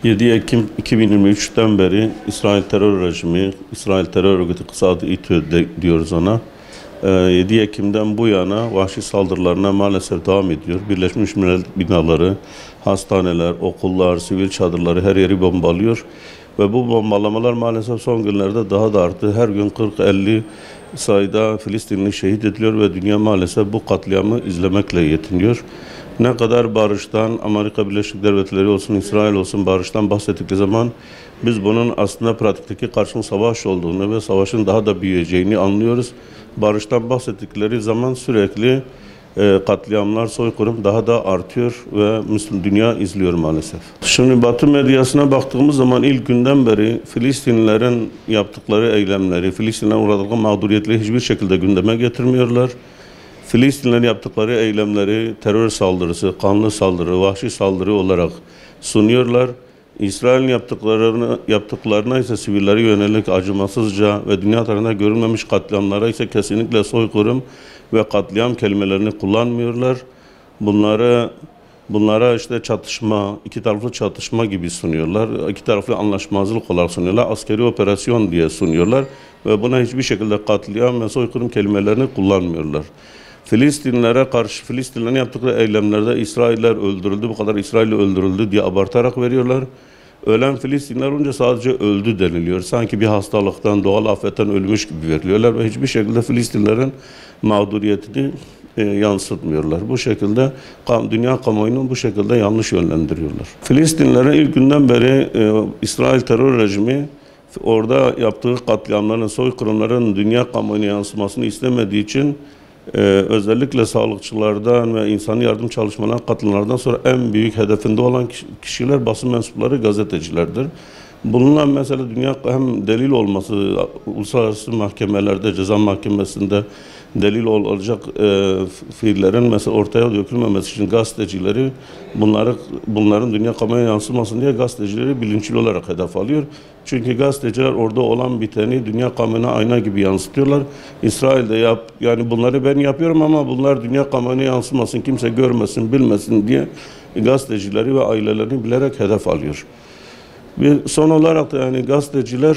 7 Ekim 2023'ten beri İsrail terör rejimi, İsrail terör örgütü kısa adı İTÜ diyoruz ona. 7 Ekim'den bu yana vahşi saldırılarına maalesef devam ediyor. Birleşmiş Milletler binaları, hastaneler, okullar, sivil çadırları her yeri bombalıyor. Ve bu bombalamalar maalesef son günlerde daha da arttı. Her gün 40-50 sayıda Filistinli şehit ediliyor ve dünya maalesef bu katliamı izlemekle yetiniyor. Ne kadar barıştan, Amerika Birleşik Devletleri olsun, İsrail olsun barıştan bahsettikleri zaman biz bunun aslında pratikteki karşılığı savaş olduğunu ve savaşın daha da büyüyeceğini anlıyoruz. Barıştan bahsettikleri zaman sürekli katliamlar, soykırım daha da artıyor ve Müslüman dünya izliyor maalesef. Şimdi Batı medyasına baktığımız zaman ilk günden beri Filistinlilerin yaptıkları eylemleri, Filistinlilerin uğradığı mağduriyetleri hiçbir şekilde gündeme getirmiyorlar. Filistinlilerin yaptıkları eylemleri terör saldırısı, kanlı saldırı, vahşi saldırı olarak sunuyorlar. İsrail'in yaptıklarına ise sivillere yönelik acımasızca ve dünya tarafından görülmemiş katliamlara ise kesinlikle soykırım ve katliam kelimelerini kullanmıyorlar. Bunlara işte çatışma, iki taraflı çatışma gibi sunuyorlar. İki taraflı anlaşmazlık olarak sunuyorlar. Askeri operasyon diye sunuyorlar ve buna hiçbir şekilde katliam ve soykırım kelimelerini kullanmıyorlar. Filistinlilere karşı Filistinlilerin yaptıkları eylemlerde İsrailler öldürüldü, bu kadar İsrail öldürüldü diye abartarak veriyorlar. Ölen Filistinliler olunca sadece öldü deniliyor. Sanki bir hastalıktan, doğal afetten ölmüş gibi veriliyorlar ve hiçbir şekilde Filistinlilerin mağduriyetini yansıtmıyorlar. Bu şekilde dünya kamuoyunu bu şekilde yanlış yönlendiriyorlar. Filistinlilere ilk günden beri İsrail terör rejimi orada yaptığı katliamların, soykırımların dünya kamuoyuna yansımasını istemediği için özellikle sağlıkçılardan ve insani yardım çalışmalarına katılanlardan sonra en büyük hedefinde olan kişiler basın mensupları, gazetecilerdir. Bulunan mesela dünya hem delil olması, uluslararası mahkemelerde, ceza mahkemesinde delil olacak fiillerin mesela ortaya dökülmemesi için gazetecileri bunların dünya kamuoyuna yansımasın diye gazetecileri bilinçli olarak hedef alıyor. Çünkü gazeteciler orada olan biteni dünya kamuoyuna ayna gibi yansıtıyorlar. İsrail'de yani bunları ben yapıyorum ama bunlar dünya kamuoyuna yansımasın, kimse görmesin, bilmesin diye gazetecileri ve ailelerini bilerek hedef alıyor. Ve son olarak da yani gazeteciler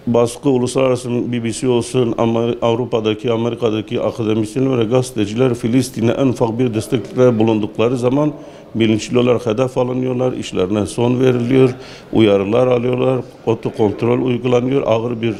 baskı, uluslararası BBC olsun, Avrupa'daki, Amerika'daki akademisyenler ve gazeteciler Filistin'e en ufak bir destekte bulundukları zaman bilinçli olarak hedef alınıyorlar, işlerine son veriliyor, uyarılar alıyorlar, otokontrol uygulanıyor, ağır bir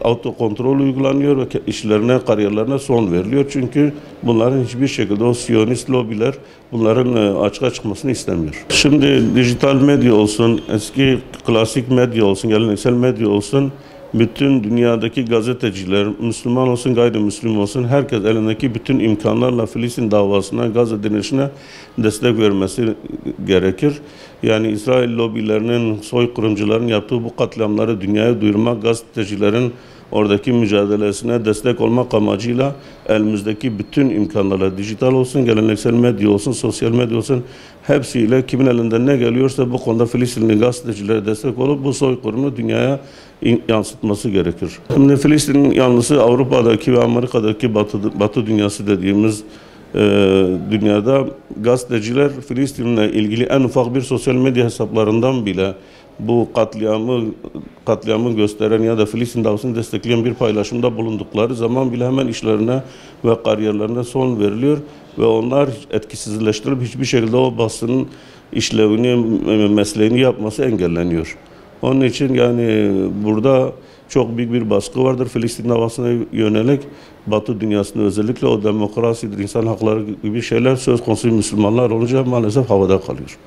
otokontrol uygulanıyor ve işlerine, kariyerlerine son veriliyor. Çünkü bunların hiçbir şekilde o Siyonist lobiler bunların açığa çıkmasını istemiyor. Şimdi dijital medya olsun, eski klasik medya olsun, geleneksel medya olsun, bütün dünyadaki gazeteciler, Müslüman olsun, gayrimüslim olsun, herkes elindeki bütün imkanlarla Filistin davasına, Gazze direnişine destek vermesi gerekir. Yani İsrail lobilerinin, soykırımcıların yaptığı bu katliamları dünyaya duyurmak, gazetecilerin oradaki mücadelesine destek olmak amacıyla elimizdeki bütün imkanlarla, dijital olsun, geleneksel medya olsun, sosyal medya olsun, hepsiyle kimin elinden ne geliyorsa bu konuda Filistinli gazetecilere destek olup bu soykırımı dünyaya yansıtması gerekir. Şimdi Filistin yanlısı Avrupa'daki ve Amerika'daki Batı dünyası dediğimiz dünyada gazeteciler Filistin'le ilgili en ufak bir sosyal medya hesaplarından bile bu katliamı gösteren ya da Filistin davasını destekleyen bir paylaşımda bulundukları zaman bile hemen işlerine ve kariyerlerine son veriliyor ve onlar etkisizleştirilip hiçbir şekilde o basının işlevini, mesleğini yapması engelleniyor. Onun için yani burada çok büyük bir baskı vardır Filistin davasına yönelik. Batı dünyasında özellikle o demokrasidir, insan hakları gibi şeyler söz konusu Müslümanlar olunca maalesef havada kalıyor.